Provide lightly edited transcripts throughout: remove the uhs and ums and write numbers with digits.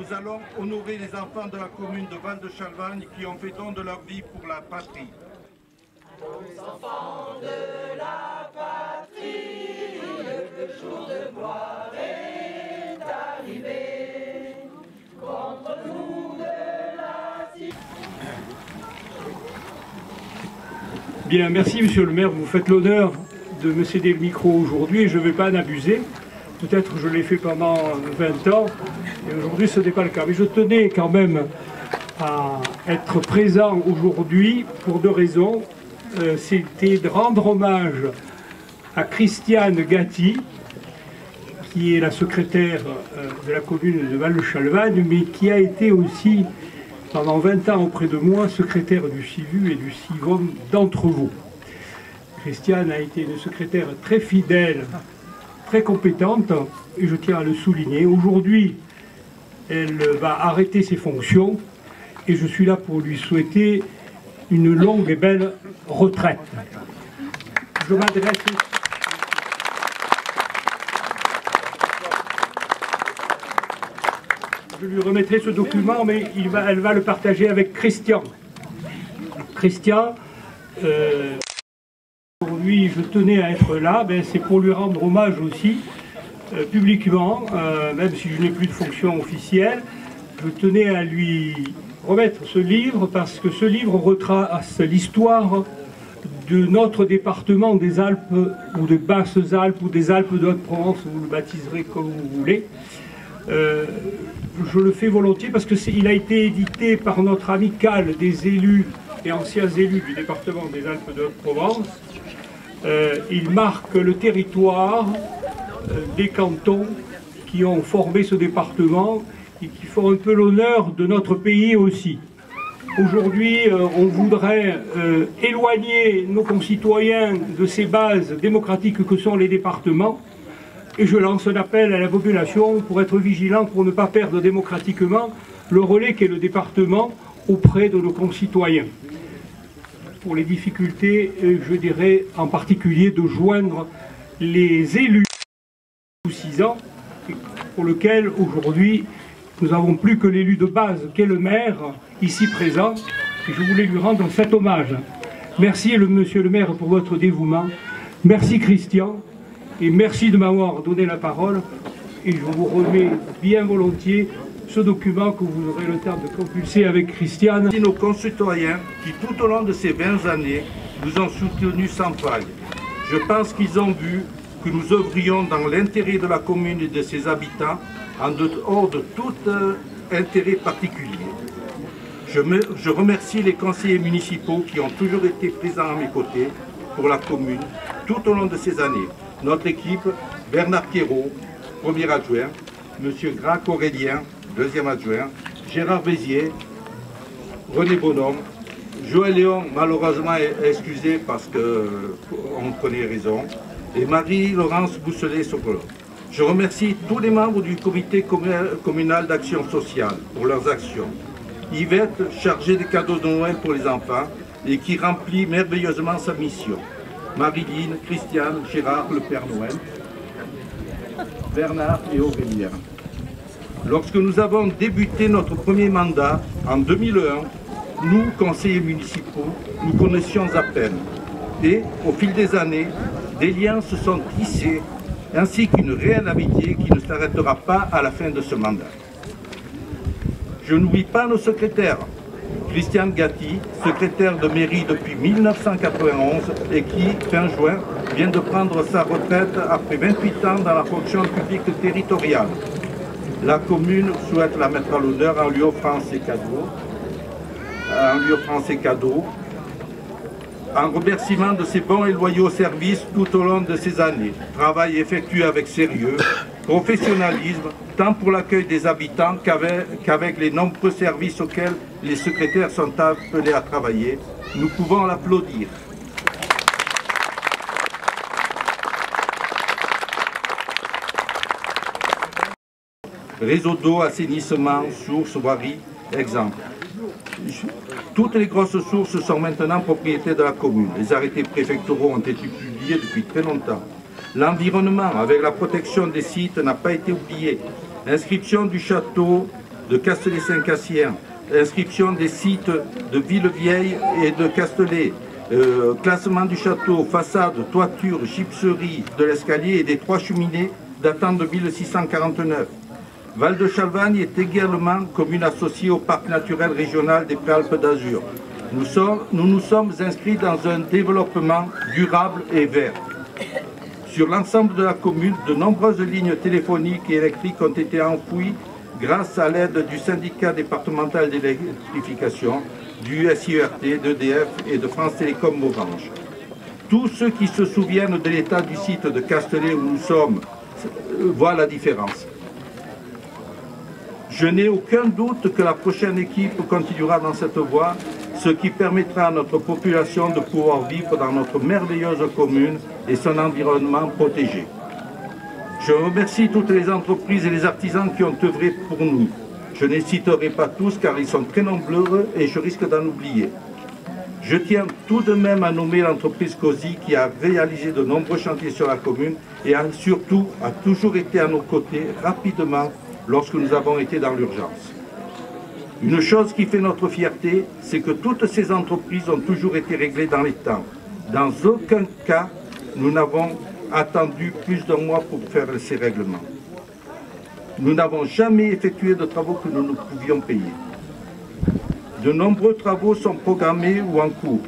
nous allons honorer les enfants de la commune de Val-de-Chalvagne qui ont fait don de leur vie pour la patrie. Aux enfants de la patrie, le jour de gloire est arrivé. Contre nous de la cité. Bien, merci Monsieur le maire, vous faites l'honneur de me céder le micro aujourd'hui et je ne vais pas en abuser. Peut-être je l'ai fait pendant 20 ans et aujourd'hui ce n'est pas le cas. Mais je tenais quand même à être présent aujourd'hui pour deux raisons. C'était de rendre hommage à Christiane Gatti, qui est la secrétaire de la commune de Val-de-Chalvagne, mais qui a été aussi pendant 20 ans auprès de moi secrétaire du CIVU et du CIVOM d'entre vous. Christiane a été une secrétaire très fidèle, très compétente, et je tiens à le souligner. Aujourd'hui, elle va arrêter ses fonctions, et je suis là pour lui souhaiter une longue et belle retraite. Je m'adresse... Je lui remettrai ce document, mais elle va le partager avec Christian. Christian, aujourd'hui, je tenais à être là, c'est pour lui rendre hommage aussi, publiquement, même si je n'ai plus de fonction officielle. Je tenais à lui remettre ce livre, parce que ce livre retrace l'histoire de notre département des Alpes, ou des Basses-Alpes, ou des Alpes de Haute-Provence, vous le baptiserez comme vous voulez. Je le fais volontiers parce qu'il a été édité par notre amicale des élus et anciens élus du département des Alpes de Haute-Provence. Il marque le territoire des cantons qui ont formé ce département et qui font un peu l'honneur de notre pays aussi. Aujourd'hui, on voudrait éloigner nos concitoyens de ces bases démocratiques que sont les départements. Et je lance un appel à la population pour être vigilant, pour ne pas perdre démocratiquement le relais qu'est le département auprès de nos concitoyens. Pour les difficultés, je dirais en particulier de joindre les élus sous 6 ans, pour lequel aujourd'hui nous n'avons plus que l'élu de base qu'est le maire, ici présent, et je voulais lui rendre cet hommage. Merci monsieur le maire pour votre dévouement, merci Christian. Et merci de m'avoir donné la parole et je vous remets bien volontiers ce document que vous aurez le temps de compulser avec Christiane. Nos concitoyens qui tout au long de ces 20 années nous ont soutenus sans faille. Je pense qu'ils ont vu que nous œuvrions dans l'intérêt de la commune et de ses habitants en dehors de tout intérêt particulier. Je remercie les conseillers municipaux qui ont toujours été présents à mes côtés pour la commune tout au long de ces années. Notre équipe, Bernard Pierrot, premier adjoint, M. Grac Aurélien, deuxième adjoint, Gérard Bézier, René Bonhomme, Joël Léon, malheureusement excusé parce qu'on connaît raison, et Marie-Laurence Bousselet-Sokolov. Je remercie tous les membres du comité communal d'action sociale pour leurs actions. Yvette, chargée des cadeaux de Noël pour les enfants et qui remplit merveilleusement sa mission. Marilyn, Christiane, Gérard, le Père Noël, Bernard et Aurélien. Lorsque nous avons débuté notre premier mandat, en 2001, nous, conseillers municipaux, nous connaissions à peine. Et, au fil des années, des liens se sont tissés, ainsi qu'une réelle amitié qui ne s'arrêtera pas à la fin de ce mandat. Je n'oublie pas nos secrétaires. Christiane Gatti, secrétaire de mairie depuis 1991 et qui, fin juin, vient de prendre sa retraite après 28 ans dans la fonction publique territoriale. La commune souhaite la mettre à l'honneur en lui offrant ses cadeaux, en remerciement de ses bons et loyaux services tout au long de ces années. Travail effectué avec sérieux, professionnalisme, tant pour l'accueil des habitants qu'avec les nombreux services auxquels les secrétaires sont appelés à travailler. Nous pouvons l'applaudir. Réseau d'eau, assainissement, sources, voirie, exemple. Toutes les grosses sources sont maintenant propriété de la commune. Les arrêtés préfectoraux ont été publiés depuis très longtemps. L'environnement, avec la protection des sites, n'a pas été oublié. L'inscription du château de Castellet-Saint-Cassien, inscription des sites de Villevieille et de Castellet, classement du château, façade, toiture, gypserie de l'escalier et des 3 cheminées datant de 1649. Val de Chalvagne est également commune associée au parc naturel régional des Préalpes d'Azur. Nous nous sommes inscrits dans un développement durable et vert. Sur l'ensemble de la commune, de nombreuses lignes téléphoniques et électriques ont été enfouies grâce à l'aide du syndicat départemental d'électrification, du SIERT, d'EDF et de France Télécom Orange. Tous ceux qui se souviennent de l'état du site de Castellet où nous sommes voient la différence. Je n'ai aucun doute que la prochaine équipe continuera dans cette voie, ce qui permettra à notre population de pouvoir vivre dans notre merveilleuse commune et son environnement protégé. Je remercie toutes les entreprises et les artisans qui ont œuvré pour nous. Je ne les citerai pas tous car ils sont très nombreux et je risque d'en oublier. Je tiens tout de même à nommer l'entreprise COSI qui a réalisé de nombreux chantiers sur la commune et surtout a toujours été à nos côtés rapidement lorsque nous avons été dans l'urgence. Une chose qui fait notre fierté, c'est que toutes ces entreprises ont toujours été réglées dans les temps. Dans aucun cas, nous n'avons attendu plus d'1 mois pour faire ces règlements. Nous n'avons jamais effectué de travaux que nous ne pouvions payer. De nombreux travaux sont programmés ou en cours.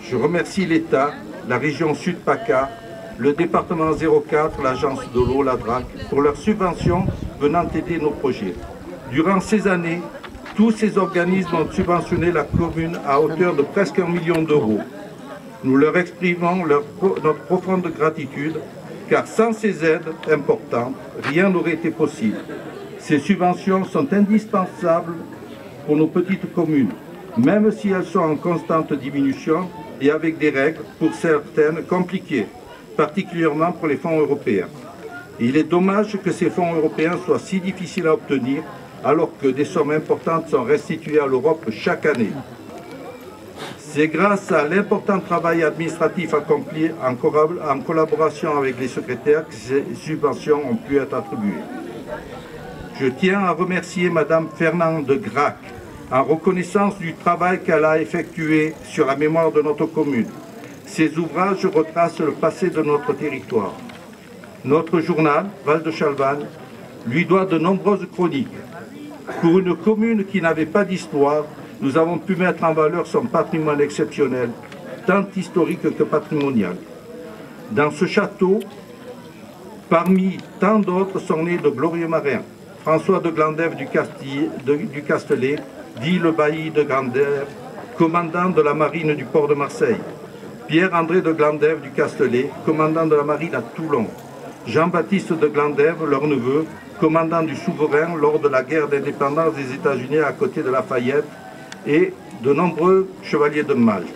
Je remercie l'État, la région Sud-PACA, le département 04, l'agence de l'eau, la DRAC, pour leurs subventions venant aider nos projets. Durant ces années, tous ces organismes ont subventionné la commune à hauteur de presque 1 million d'euros. Nous leur exprimons notre profonde gratitude, car sans ces aides importantes, rien n'aurait été possible. Ces subventions sont indispensables pour nos petites communes, même si elles sont en constante diminution et avec des règles, pour certaines, compliquées, particulièrement pour les fonds européens. Il est dommage que ces fonds européens soient si difficiles à obtenir, alors que des sommes importantes sont restituées à l'Europe chaque année. C'est grâce à l'important travail administratif accompli en collaboration avec les secrétaires que ces subventions ont pu être attribuées. Je tiens à remercier Madame Fernande Grac en reconnaissance du travail qu'elle a effectué sur la mémoire de notre commune. Ces ouvrages retracent le passé de notre territoire. Notre journal, Val de Chalvagne, lui doit de nombreuses chroniques. Pour une commune qui n'avait pas d'histoire, nous avons pu mettre en valeur son patrimoine exceptionnel, tant historique que patrimonial. Dans ce château, parmi tant d'autres, sont nés de glorieux marins. François de Glandève du Castellet, dit le bailli de Glandève, commandant de la marine du port de Marseille. Pierre-André de Glandève du Castellet, commandant de la marine à Toulon. Jean-Baptiste de Glandève, leur neveu, commandant du souverain lors de la guerre d'indépendance des États-Unis à côté de Lafayette, et de nombreux chevaliers de Malte.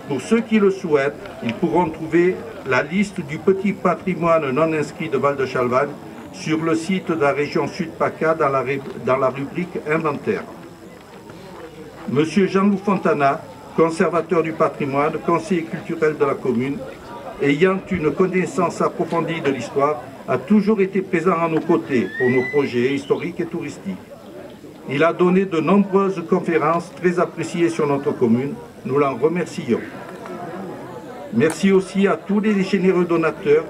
Pour ceux qui le souhaitent, ils pourront trouver la liste du petit patrimoine non inscrit de Val de Chalvagne sur le site de la région Sud-PACA dans la rubrique Inventaire. Monsieur Jean-Loup Fontana, conservateur du patrimoine, conseiller culturel de la commune, ayant une connaissance approfondie de l'histoire, a toujours été présent à nos côtés pour nos projets historiques et touristiques. Il a donné de nombreuses conférences très appréciées sur notre commune. Nous l'en remercions. Merci aussi à tous les généreux donateurs,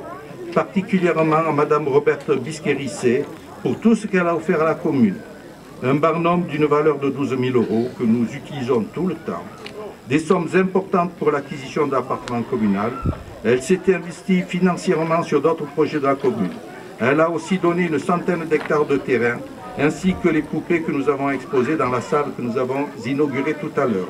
particulièrement à Madame Roberte Bisquerissé, pour tout ce qu'elle a offert à la commune. Un barnum d'une valeur de 12 000 € que nous utilisons tout le temps. Des sommes importantes pour l'acquisition d'appartements communaux. Elle s'est investie financièrement sur d'autres projets de la commune. Elle a aussi donné une centaine d'hectares de terrain, ainsi que les poupées que nous avons exposées dans la salle que nous avons inaugurée tout à l'heure.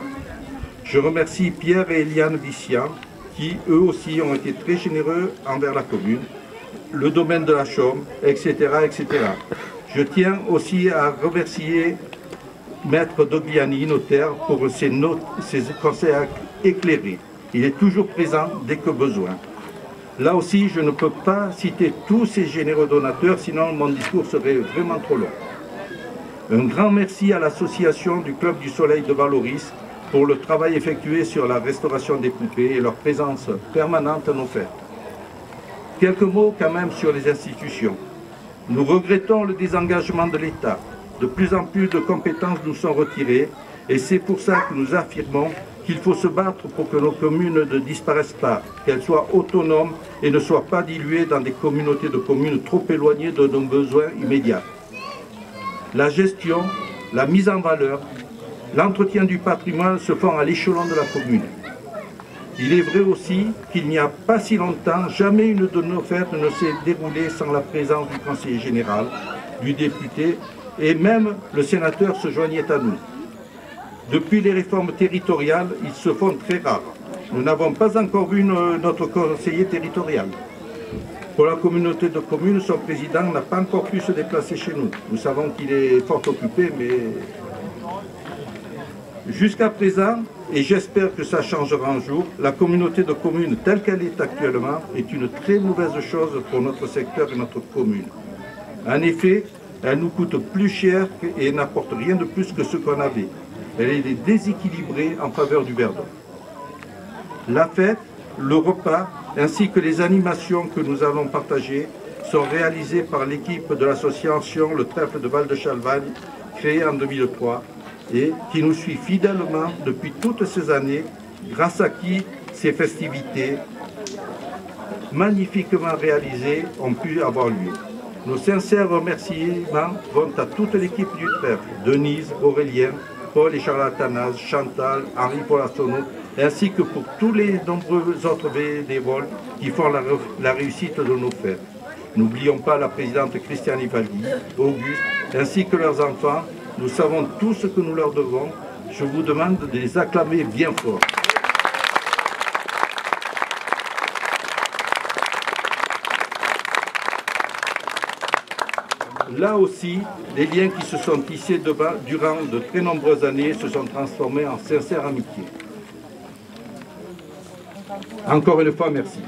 Je remercie Pierre et Eliane Vissian, qui eux aussi ont été très généreux envers la commune, le domaine de la Chaume, etc., etc. Je tiens aussi à remercier Maître Dogliani, notaire, pour ses conseils éclairés. Il est toujours présent dès que besoin. Là aussi, je ne peux pas citer tous ces généreux donateurs, sinon mon discours serait vraiment trop long. Un grand merci à l'association du Club du Soleil de Valoris pour le travail effectué sur la restauration des poupées et leur présence permanente à nos fêtes. Quelques mots quand même sur les institutions. Nous regrettons le désengagement de l'État. de plus en plus de compétences nous sont retirées et c'est pour ça que nous affirmons qu'il faut se battre pour que nos communes ne disparaissent pas, qu'elles soient autonomes et ne soient pas diluées dans des communautés de communes trop éloignées de nos besoins immédiats. La gestion, la mise en valeur, l'entretien du patrimoine se font à l'échelon de la commune. Il est vrai aussi qu'il n'y a pas si longtemps, jamais une de nos fêtes ne s'est déroulée sans la présence du conseiller général, du député et même le sénateur se joignait à nous. Depuis les réformes territoriales, ils se font très rares. Nous n'avons pas encore vu notre conseiller territorial. Pour la communauté de communes, son président n'a pas encore pu se déplacer chez nous. Nous savons qu'il est fort occupé, mais jusqu'à présent, et j'espère que ça changera un jour, la communauté de communes telle qu'elle est actuellement est une très mauvaise chose pour notre secteur et notre commune. En effet, elle nous coûte plus cher et n'apporte rien de plus que ce qu'on avait. Elle est déséquilibrée en faveur du Verdon. La fête, le repas, ainsi que les animations que nous allons partager sont réalisées par l'équipe de l'association Le Trèfle de Val-de-Chalvagne, créée en 2003, et qui nous suit fidèlement depuis toutes ces années, grâce à qui ces festivités magnifiquement réalisées ont pu avoir lieu. Nos sincères remerciements vont à toute l'équipe du Trèfle, Denise, Aurélien, Paul et Charles Athanase, Chantal, Henri Polassono, ainsi que pour tous les nombreux autres bénévoles qui font la réussite de nos fêtes. N'oublions pas la présidente Christiane Ivaldi, Auguste, ainsi que leurs enfants. Nous savons tout ce que nous leur devons. Je vous demande de les acclamer bien fort. Là aussi, les liens qui se sont tissés durant de très nombreuses années se sont transformés en sincère amitié. Encore une fois, merci.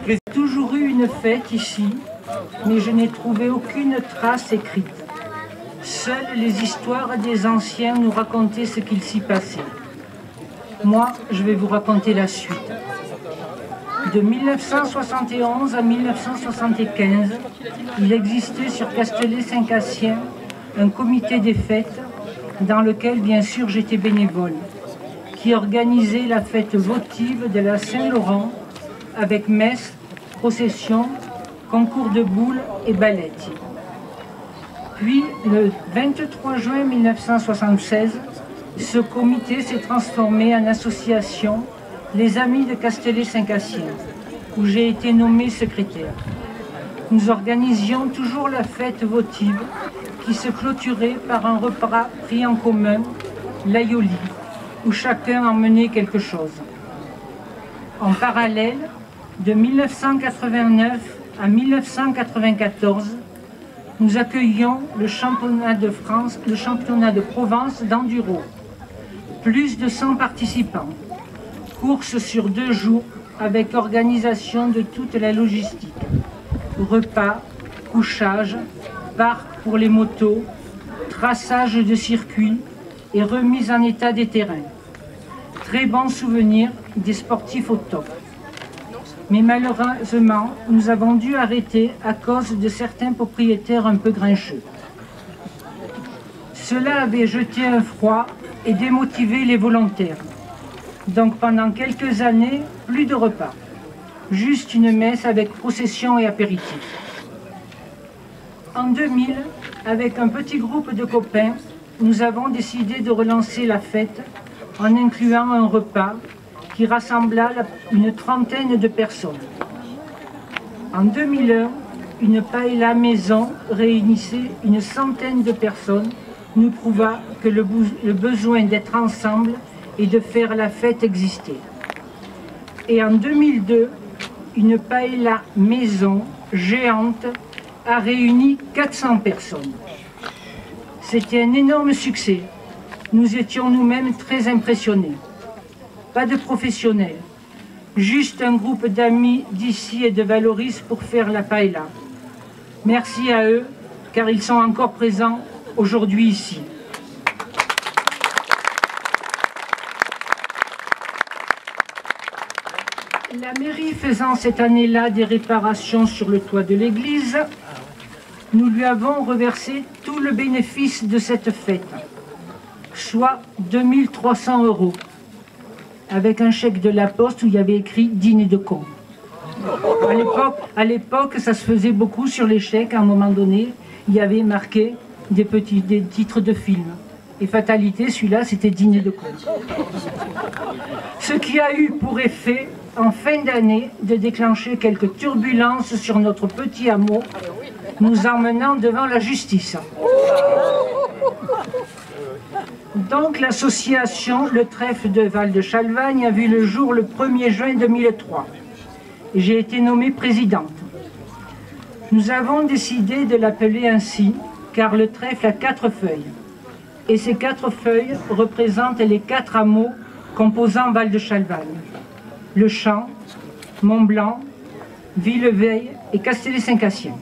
J'ai toujours eu une fête ici, mais je n'ai trouvé aucune trace écrite. Seules les histoires des anciens nous racontaient ce qu'il s'y passait. Moi, je vais vous raconter la suite. De 1971 à 1975, il existait sur Castellet-Saint-Cassien un comité des fêtes dans lequel, bien sûr, j'étais bénévole, qui organisait la fête votive de la Saint-Laurent avec messe, procession, concours de boules et ballettes. Puis, le 23 juin 1976, ce comité s'est transformé en association Les Amis de Castellet-Saint-Cassien, où j'ai été nommé secrétaire. Nous organisions toujours la fête votive qui se clôturait par un repas pris en commun, l'aioli, où chacun emmenait quelque chose. En parallèle, de 1989 à 1994, nous accueillions le championnat de France, le championnat de Provence d'enduro. Plus de 100 participants. Course sur 2 jours avec organisation de toute la logistique. Repas, couchage, parc pour les motos, traçage de circuits et remise en état des terrains. Très bon souvenir des sportifs au top. Mais malheureusement, nous avons dû arrêter à cause de certains propriétaires un peu grincheux. Cela avait jeté un froid et démotivé les volontaires. Donc pendant quelques années, plus de repas. Juste une messe avec procession et apéritif. En 2000, avec un petit groupe de copains, nous avons décidé de relancer la fête en incluant un repas qui rassembla une trentaine de personnes. En 2001, une paella maison réunissait une centaine de personnes, nous prouva que le besoin d'être ensemble et de faire la fête existait. Et en 2002, une paella maison géante a réuni 400 personnes. C'était un énorme succès. Nous étions nous-mêmes très impressionnés. Pas de professionnels, juste un groupe d'amis d'ici et de Valoris pour faire la paella. Merci à eux, car ils sont encore présents aujourd'hui ici. La mairie faisant cette année-là des réparations sur le toit de l'église, nous lui avons reversé tout le bénéfice de cette fête, soit 2300 €, avec un chèque de la poste où il y avait écrit « dîner de con ». À l'époque, ça se faisait beaucoup sur les chèques. À un moment donné, il y avait marqué des titres de films. Et fatalité, celui-là, c'était « dîner de con ». Ce qui a eu pour effet, en fin d'année, de déclencher quelques turbulences sur notre petit hameau, nous emmenant devant la justice. Donc l'association Le Trèfle de Val-de-Chalvagne a vu le jour le 1er juin 2003. Et j'ai été nommée présidente. Nous avons décidé de l'appeler ainsi, car le trèfle a 4 feuilles. Et ces 4 feuilles représentent les 4 hameaux composant Val-de-Chalvagne. Le Champ, Mont-Blanc, Villeveille et Castellet-Saint-Cassien.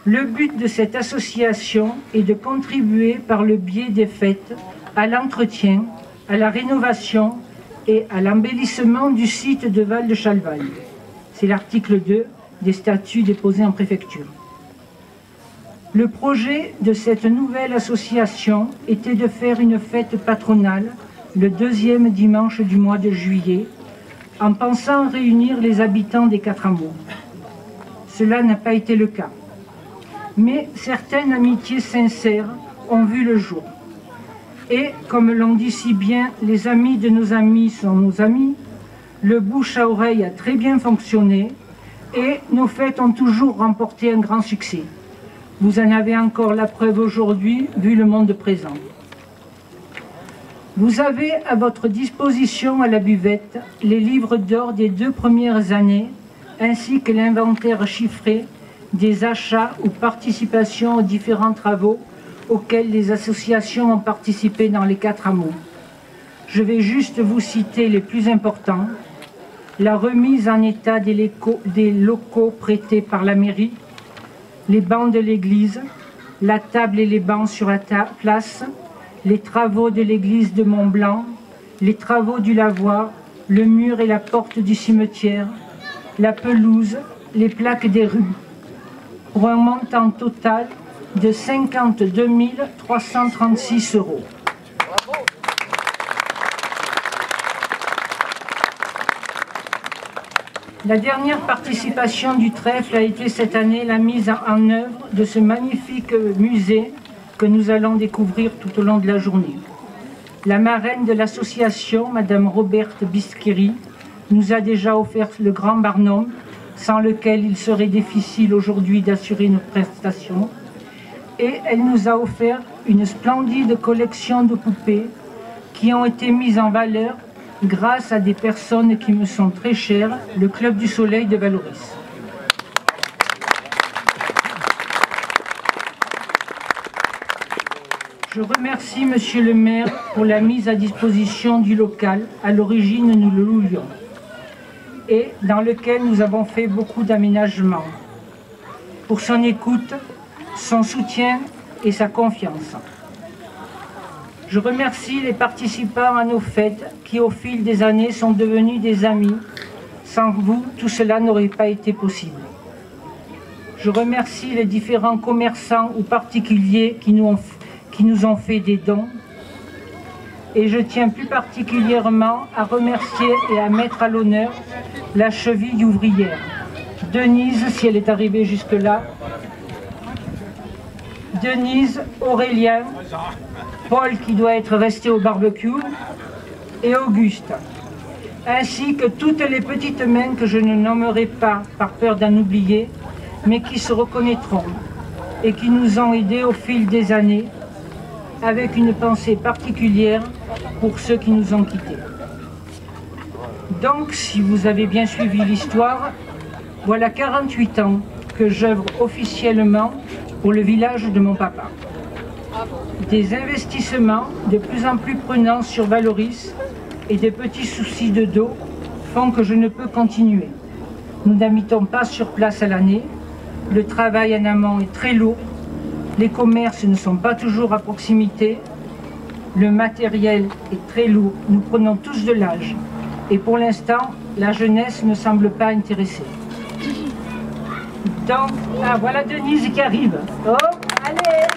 Le but de cette association est de contribuer par le biais des fêtes à l'entretien, à la rénovation et à l'embellissement du site de Val-de-Chalvagne. C'est l'article 2 des statuts déposés en préfecture. Le projet de cette nouvelle association était de faire une fête patronale le 2e dimanche du mois de juillet, en pensant réunir les habitants des 4 hameaux. Cela n'a pas été le cas. Mais certaines amitiés sincères ont vu le jour. Et, comme l'on dit si bien, les amis de nos amis sont nos amis, le bouche à oreille a très bien fonctionné et nos fêtes ont toujours remporté un grand succès. Vous en avez encore la preuve aujourd'hui, vu le monde présent. Vous avez à votre disposition à la buvette les livres d'or des 2 premières années, ainsi que l'inventaire chiffré des achats ou participations aux différents travaux auxquels les associations ont participé dans les 4 hameaux. Je vais juste vous citer les plus importants. La remise en état des locaux prêtés par la mairie, les bancs de l'église, la table et les bancs sur la place, les travaux de l'église de Mont-Blanc, les travaux du lavoir, le mur et la porte du cimetière, la pelouse, les plaques des rues, pour un montant total de 52 336 €. La dernière participation du trèfle a été cette année la mise en œuvre de ce magnifique musée que nous allons découvrir tout au long de la journée. La marraine de l'association, Madame Roberte Bisqueri, nous a déjà offert le Grand Barnum, sans lequel il serait difficile aujourd'hui d'assurer nos prestations. Et elle nous a offert une splendide collection de poupées qui ont été mises en valeur grâce à des personnes qui me sont très chères, le Club du Soleil de Valoris. Je remercie Monsieur le maire pour la mise à disposition du local. À l'origine, nous le louions et dans lequel nous avons fait beaucoup d'aménagements. Pour son écoute, son soutien et sa confiance. Je remercie les participants à nos fêtes qui, au fil des années, sont devenus des amis. Sans vous, tout cela n'aurait pas été possible. Je remercie les différents commerçants ou particuliers qui nous ont fait des dons. Et je tiens plus particulièrement à remercier et à mettre à l'honneur la cheville ouvrière. Denise, si elle est arrivée jusque-là. Denise, Aurélien, Paul qui doit être resté au barbecue et Auguste. Ainsi que toutes les petites mains que je ne nommerai pas par peur d'en oublier, mais qui se reconnaîtront et qui nous ont aidés au fil des années, avec une pensée particulière pour ceux qui nous ont quittés. Donc, si vous avez bien suivi l'histoire, voilà 48 ans que j'œuvre officiellement pour le village de mon papa. Des investissements de plus en plus prenants sur Valoris et des petits soucis de dos font que je ne peux continuer. Nous n'habitons pas sur place à l'année, le travail en amont est très lourd, les commerces ne sont pas toujours à proximité, le matériel est très lourd, nous prenons tous de l'âge Et pour l'instant, la jeunesse ne semble pas intéressée. Donc, ah, voilà Denise qui arrive. Oh, allez!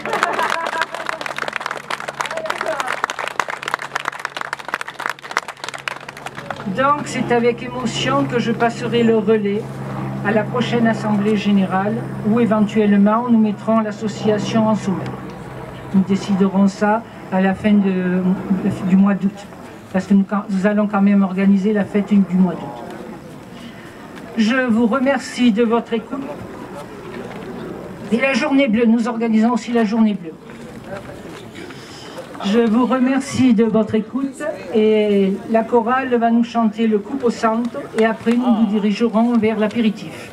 Donc, c'est avec émotion que je passerai le relais à la prochaine Assemblée Générale, où éventuellement nous mettrons l'association en sommet. Nous déciderons ça à la fin du mois d'août, parce que nous allons quand même organiser la fête du mois d'août. Je vous remercie de votre écoute. Et la journée bleue, nous organisons aussi la journée bleue. Je vous remercie de votre écoute et la chorale va nous chanter le Cupo Santo et après nous nous dirigerons vers l'apéritif.